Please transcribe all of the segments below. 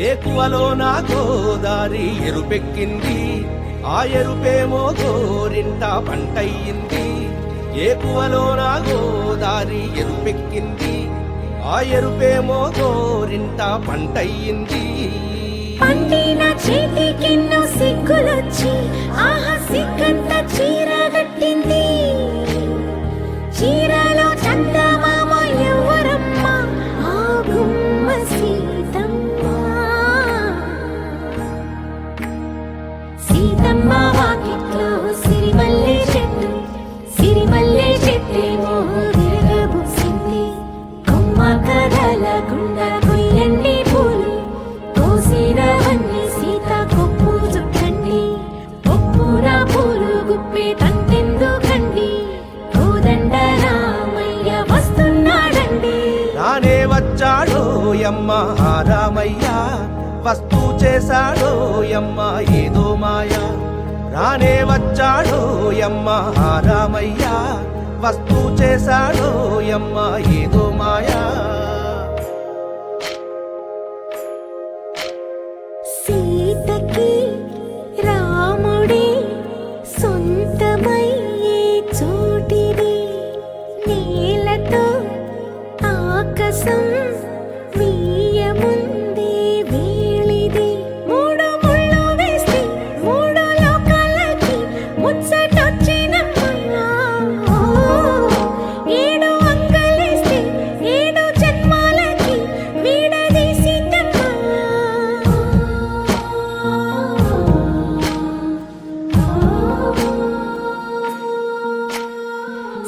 ఏకువలో నా గోదారి ఎరుపెక్కింది, ఆ ఎరుపేమో గోరింట పంటయ్యింది. ఏకువలో నా గోదారి ఎరుపెక్కింది, ఆ ఎరుపేమో గోరింట పంటయ్యింది. పండిన చేతికెన్నో సిగ్గులొచ్చి ఆహా సిగ్గంత చీర కట్టింది. చీరలో చందమామ ఎవరమ్మ, ఆ గుమ్మ సీతమ్మ. సీతమ్మ వాకిట్లో సిరిమల్లె చెట్టు, సిరిమల్లె చెట్టేమో విరగబూసింది. కొమ్మ కదలకుండా కొయ్యండి పూలు, కోసిరవన్నీ సీత కొప్పు చుట్టండి. కొప్పున పూలు గుప్పే తంతెందుకండి, కోదండ రామయ్య వస్తున్నాడండి. రానే వచ్చాడో యమ్మ ఆ రామయ్య, వస్తూ చేశాడో యమ్మ ఏదో మాయ. రానే వచ్చాడో యమ్మ ఆ రామయ్య, వస్తూ చేశాడో యమ్మ ఏదో మాయా. సీతకి రాముడే సొంతమయ్యే చోటిది, నేలతో ఆకాశం వీయముందే వేళిది. మూడు ముళ్ళు వేస్తే మూడు లోకాలకి ముచ్చటొచ్చినమ్మా. ఏడు అంగలేస్తే ఏడు జన్మాలకి వీడదీసిందమ్మా.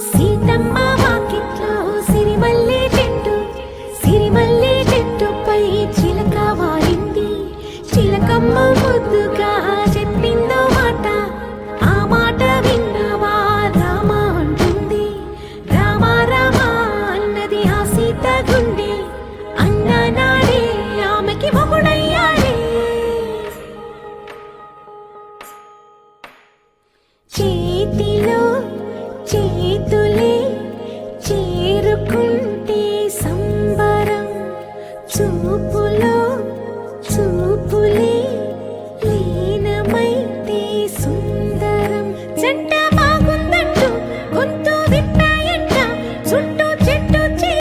సీతమ్మ వాకిట్లో సిరిమల్లె చెట్టు, సిరిమల్లె చెట్టుపై చిలక వాలింది. చిలకమ్మ ముద్దుగా చెప్పిందో మాట, ఆ మాట విన్నవా రామ అంటుంది. రామ రామ అన్నది ఆ సీత గుండె, అన్న నాడే ఆమెకి మొగుడయ్యాడే. చేతిలో చేతులే చేరుకుంటే సంబరం, చూపు